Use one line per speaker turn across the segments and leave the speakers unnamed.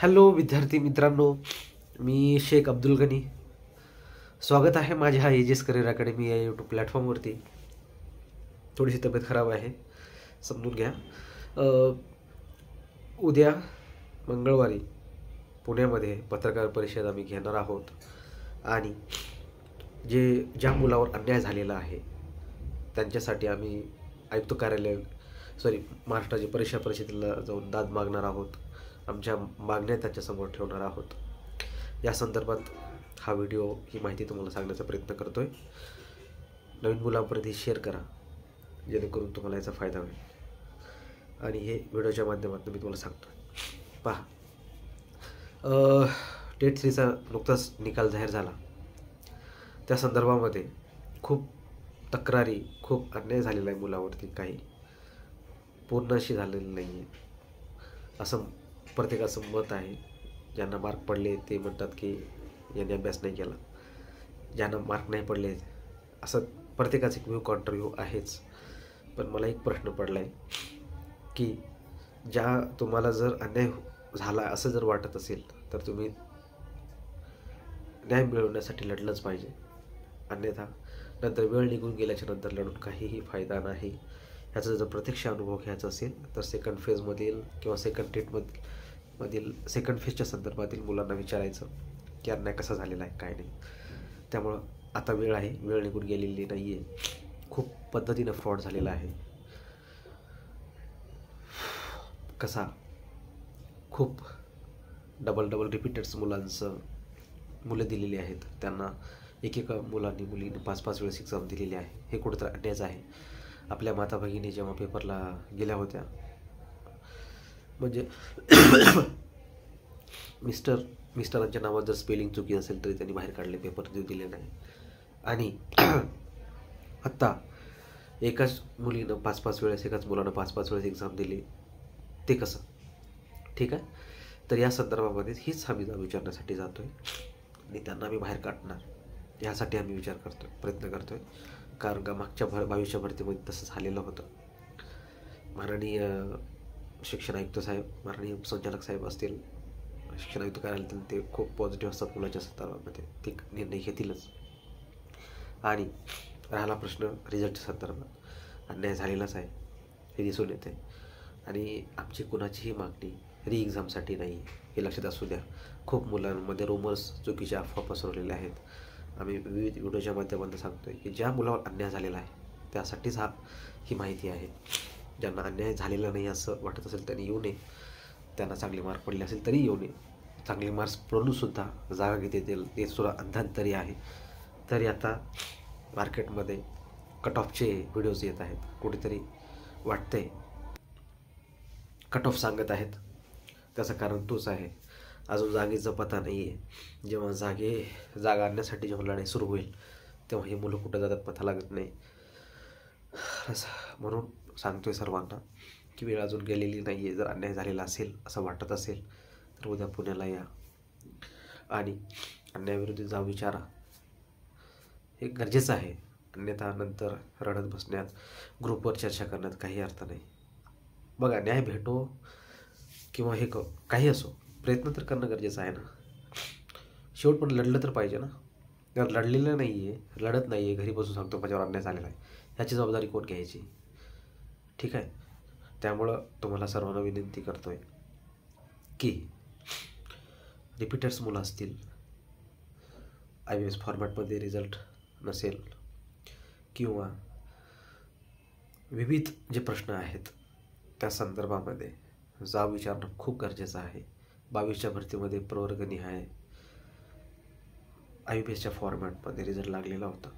Hello विद्यार्थी मित्रांनो, मी शेख अब्दुल गनी. स्वागत आहे माझ्या एजेस करिअर अकॅडमी या यूट्यूब प्लॅटफॉर्मवरती. थोडीशी तब्येत खराब आहे, समजून घ्या. उद्या मंगळवारी पुण्यामध्ये पत्रकार परिषद आम्ही घेणार आहोत आणि ज्या मुलावर अन्याय झालेला आहे त्यांच्यासाठी आम्ही आयुक्त कार्यालय महाराष्ट्राच्या परीक्षा परिषदेला जाऊन दाद मागणार आहोत. आमच्या मागण्या त्याच्यासमोर ठेवणार आहोत. या संदर्भात हा व्हिडिओ ही माहिती तुम्हाला सांगण्याचा प्रयत्न करतो आहे. नवीन मुलांपर्यंत ही शेअर करा जेणेकरून तुम्हाला याचा फायदा होईल. आणि हे व्हिडिओच्या माध्यमातून मी तुम्हाला सांगतो. पहा, टेट 3चा नुकताच निकाल जाहीर झाला. त्या संदर्भामध्ये खूप तक्रारी, खूप अन्याय झालेला आहे मुलावरती. काही पूर्ण अशी झालेली नाही आहे असं प्रत्येकाचं मत आहे. ज्यांना मार्क पडले ते म्हणतात की यांनी अभ्यास नाही केला, ज्यांना मार्क नाही पडले असं प्रत्येकाचं एक व्ह्यू कॉन्ट्र व्ह्यू आहेच. पण मला एक प्रश्न पडला आहे की तुम्हाला जर अन्याय झाला असं जर वाटत असेल तर तुम्ही न्याय मिळवण्यासाठी लढलंच पाहिजे. अन्यथा नंतर वेळ निघून गेल्याच्या नंतर लढून काहीही फायदा नाही. ह्याचा जर प्रत्यक्ष अनुभव घ्यायचा असेल तर सेकंड फेजमधील किंवा सेकंड फेजच्या संदर्भातील मुलांना विचारायचं की अन्याय कसा झालेला आहे, काय नाही. त्यामुळं आता वेळ आहे, वेळ निघून गेलेली नाही आहे. खूप पद्धतीनं फ्रॉड झालेला आहे. कसा खूप डबल रिपीटेड्स मुलं दिलेली आहेत. त्यांना एकेका मुलींनी 5-5 वेळेस एक्झाम दिलेली आहे. हे कुठंतरी अन्यायच आहे. आपल्या माता भगिनी जेव्हा पेपरला गेल्या होत्या, म्हणजे मिस्टरांच्या नावात जर स्पेलिंग चुकी असेल तरी त्यांनी बाहेर काढले, पेपर देऊ दिले नाही. आणि आत्ता एकाच मुलीनं 5-5 वेळेस, एकाच मुलानं 5-5 वेळेस एक्झाम दिली. ते कसं? ठीक आहे. तर या संदर्भामध्ये हीच आम्ही विचारण्यासाठी जातो आहे आणि त्यांना आम्ही बाहेर काढणार यासाठी आम्ही प्रयत्न करतो आहे. कारण का मागच्या भविष्य भरतीमध्ये तसं झालेलं होतं. माननीय शिक्षण आयुक्त साहेब, माननीय संचालक साहेब असतील, शिक्षण आयुक्त कार्यालयातील, ते खूप पॉझिटिव्ह असतात मुलाच्या संदर्भामध्ये. ते निर्णय घेतीलच. आणि राहिला प्रश्न रिझल्टच्या संदर्भात, अन्याय झालेलाच आहे हे दिसून येते. आणि आमची कुणाचीही मागणी री एक्झामसाठी नाही हे लक्षात असू द्या. खूप मुलांमध्ये रूमर्स, चुकीच्या अफवा पसरवलेल्या आहेत. आम्ही विविध व्हिडिओच्या माध्यमातून सांगतो आहे की ज्या मुलावर अन्याय झालेला आहे त्यासाठीच ही माहिती आहे. ज्यांना अन्याय झालेला नाही असं वाटत असेल त्यांनी येऊ नये. त्यांना चांगले मार्क पडले असेल तरी येऊ नये. चांगले मार्क्स पडूनसुद्धा जागा घेता येतील ते सुद्धा अंधांतरी आहे. तरी आता मार्केटमध्ये कट ऑफचे व्हिडिओज येत आहेत. कुठेतरी वाटतंय कट ऑफ सांगत आहेत. त्याचं कारण तोच आहे, अजून जागेचा पत्ता नाही आहे. जेव्हा जागा आणण्यासाठी जेव्हा लढाई सुरू होईल तेव्हा ही मुलं कुठं जातात पत्ता लागत नाही. म्हणून सांगतोय सर्वांना की वेळ अजून गेलेली नाही आहे. जर अन्याय झालेला असेल असं वाटत असेल तर उद्या पुण्याला या आणि अन्यायाविरुद्ध जाऊ विचारा. हे गरजेचं आहे. अन्यथा नंतर रडत बसण्यात, ग्रुपवर चर्चा करण्यात काही अर्थ नाही. बघा, न्याय भेटो किंवा हे काही असो, प्रयत्न तर करणं गरजेचं आहे ना. शेवट पण लढलं तर पाहिजे ना. जर लढलेलं नाही आहे, लढत नाही आहे, घरी बसून सांगतो माझ्यावर अन्याय झालेला आहे, ह्याची जबाबदारी कोण घ्यायची? ठीक आहे. त्यामुळं तुम्हाला सर्वांना विनंती करतो आहे की रिपीटर्स मुलं असतील, IBS फॉर्मॅटमध्ये रिझल्ट नसेल किंवा विविध जे प्रश्न आहेत त्या संदर्भामध्ये विचारणं खूप गरजेचं आहे. 22च्या भरतीमध्ये प्रवर्गनिहाय IBSच्या फॉर्मॅटमध्ये रिझल्ट लागलेला होता.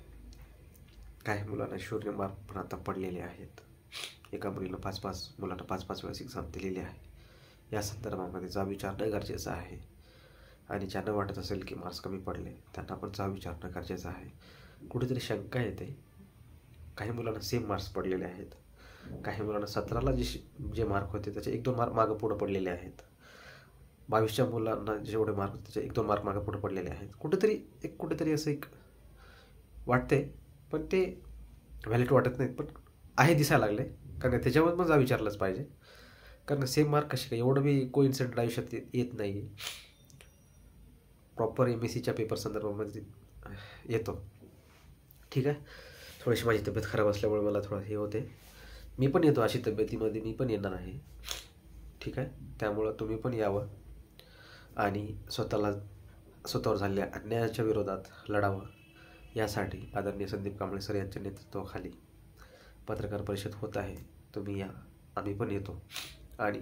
काही मुलांना 0 मार्क पण आता पडलेले आहेत. एका मुलांना 5-5 वेळेस एक्झाम दिलेली आहे. या संदर्भामध्ये विचारणं गरजेचं आहे. आणि ज्यांना वाटत असेल की मार्क्स कमी पडले त्यांना पण विचारणं गरजेचं आहे. कुठेतरी शंका येते, काही मुलांना सेम मार्क्स पडलेले आहेत. काही मुलांना 17ला जे मार्क होते त्याचे 1-2 मार्क मागं पुढं पडलेले आहेत. 22च्या मुलांना जेवढे मार्क होते त्याचे 1-2 मार्क मागं पुढं पडलेले आहेत. कुठेतरी असं एक वाटते, पण ते व्हॅलिड वाटत नाहीत, पण आहे दिसायला लागले. कारण त्याच्यावर पण विचारलंच पाहिजे. कारण सेम मार्क कसे काय, एवढं बी कोइन्सिडेंट आयुष्यात येत नाही. प्रॉपर MSCच्या पेपर संदर्भामध्ये येतो. ठीक आहे. थोडीशी माझी तब्येत खराब असल्यामुळे मला थोडं हे होते. मी पण येतो अशी तब्येतीमध्ये, मी पण येणार आहे. ठीक आहे. त्यामुळं तुम्ही पण यावं आणि स्वतःवर झालेल्या अन्यायाच्या विरोधात लढावं. यासाठी आदरणीय संदीप कांबळे सर यांच्या नेतृत्वाखाली पत्रकार परिषद होत आहे. तुम्ही या, आम्ही पण येतो आणि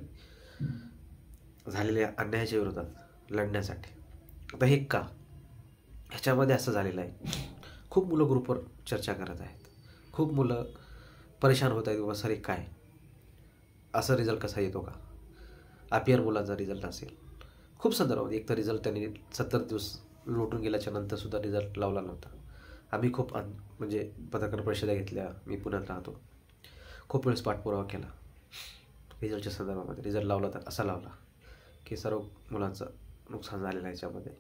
झालेल्या अन्यायाच्या विरोधात लढण्यासाठी. आता हे का, ह्याच्यामध्ये असं झालेलं आहे, खूप मुलं ग्रुपवर चर्चा करत आहेत, खूप मुलं परेशान होत आहेत. बाबा सर काय असं रिझल्ट कसा येतो का, APR मुलांचा रिझल्ट असेल. खूप संदर्भात, एक तर रिझल्ट त्यांनी 70 दिवस लोटून गेल्याच्या नंतरसुद्धा रिझल्ट लावला नव्हता. आम्ही खूप म्हणजे पत्रकार परिषदा घेतल्या, मी पुण्यात राहतो, खूप वेळेस पाठपुरावा केला रिझल्टच्या संदर्भामध्ये. रिझल्ट लावला तर असा लावला की सर्व मुलांचं नुकसान झालेलं आहे याच्यामध्ये.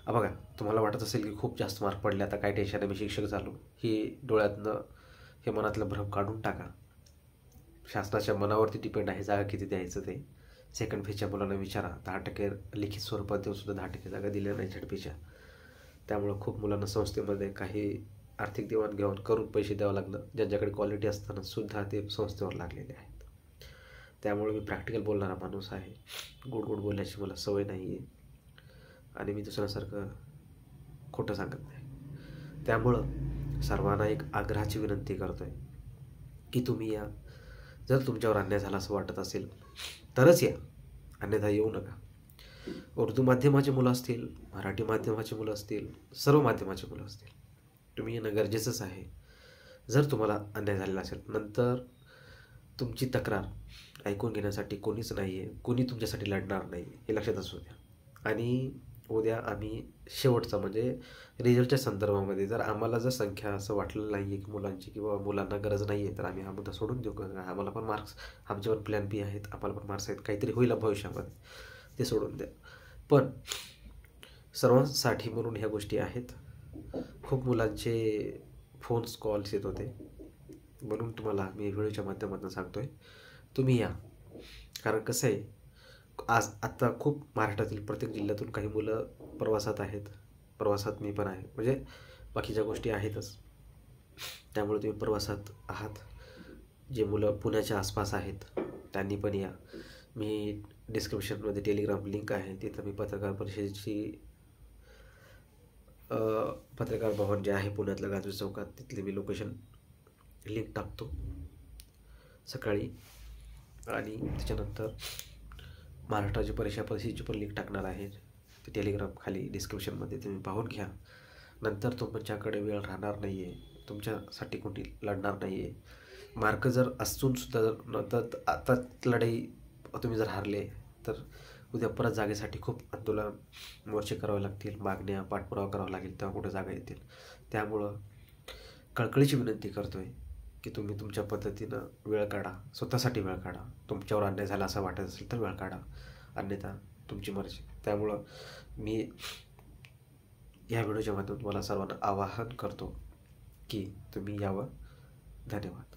बघा, तुम्हाला वाटत असेल की खूप जास्त मार्क पडले, आता काय टेन्शन आहे, मी शिक्षक झालो, ही डोळ्यातनं हे मनातलं भ्रम काढून टाका. शासनाच्या मनावरती डिपेंड आहे जागा किती द्यायचं ते. सेकंड फेजच्या मुलांना विचारा, 10% लिखित स्वरूपात देऊनसुद्धा 10% जागा दिल्या नाही झडपीच्या. त्यामुळं खूप मुलांना संस्थेमध्ये काही आर्थिक देवाणघेवाण करून पैसे द्यावं लागलं, ज्यांच्याकडे क्वालिटी असताना सुद्धा ते संस्थेवर लागलेले आहेत. त्यामुळे मी प्रॅक्टिकल बोलणारा माणूस आहे, गोड गोड बोलण्याची मला सवय नाही आहे आणि मी दुसऱ्यासारखं खोटं सांगत नाही. त्यामुळं सर्वांना एक आग्रहाची विनंती करतो आहे की तुम्ही या. जर तुमच्यावर अन्याय झाला असं वाटत असेल तरच या, अन्यथा येऊ नका. उर्दू माध्यमाचे मुलं असतील, मराठी माध्यमाचे मुलं असतील, सर्व माध्यमाचे मुलं असतील, तुम्ही येणं गरजेचंच आहे. जर तुम्हाला अन्याय झालेला असेल, नंतर तुमची तक्रार ऐकून घेण्यासाठी कोणीच नाही आहे, कोणी तुमच्यासाठी लढणार नाही, हे लक्षात असू द्या. आणि उद्या आम्ही शेवटचा म्हणजे रिझल्टच्या संदर्भामध्ये जर आम्हाला जर संख्या असं वाटलं नाही आहे की मुलांची किंवा मुलांना गरज नाही आहे, तर आम्ही हा मुद्दा सोडून देऊ. आम्हाला पण मार्क्स, आमच्यावर प्लॅन बी आहेत, आम्हाला पण मार्क्स आहेत, काहीतरी होईल भविष्यामध्ये, ते सोडून द्या. पण सर्वांसाठी म्हणून ह्या गोष्टी आहेत. खूप मुलांचे फोन्स कॉल्स येत होते, म्हणून तुम्हाला मी व्हिडिओच्या माध्यमातून सांगतो आहे, तुम्ही या. कारण कसं आहे, आत्ता खूप महाराष्ट्रातील प्रत्येक जिल्ह्यातून काही मुलं प्रवासात आहेत, प्रवासात मी पण आहे, म्हणजे बाकीच्या गोष्टी आहेतच. त्यामुळे तुम्ही प्रवासात आहात. जे मुलं पुण्याच्या आसपास आहेत त्यांनी पण या. मी डिस्क्रिप्शनमध्ये टेलिग्राम लिंक आहे, तिथं मी पत्रकार परिषदेची पत्रकार भवन जे आहे पुण्यातल्या गाजवी चौकात, तिथली मी लोकेशन लिंक टाकतो सकाळी. आणि त्याच्यानंतर महाराष्ट्राची परीक्षा परिषदेची पण लिंक टाकणार आहे, ते टेलिग्राम खाली डिस्क्रिप्शनमध्ये तुम्ही पाहून घ्या. नंतर तुमच्याकडे वेळ राहणार नाही आहे, तुमच्यासाठी कोणी लढणार नाही आहे. मार्क जर असूनसुद्धा जर नंतर आता लढाई तुम्ही जर हारले तर उद्या परत जागेसाठी खूप आंदोलन, मोर्चे करावे लागतील, मागण्या, पाठपुरावा करावा लागेल, तेव्हा कुठे जागा येतील. त्यामुळं कळकळीची विनंती करतो आहे की तुम्ही तुमच्या पद्धतीनं वेळ काढा, स्वतःसाठी वेळ काढा. तुमच्यावर अन्याय झाला असं वाटत असेल तर वेळ काढा, अन्यथा तुमची मर्जी. त्यामुळं मी या व्हिडिओच्या माध्यमातून तुम्हाला सर्वांना आवाहन करतो की तुम्ही यावं. धन्यवाद.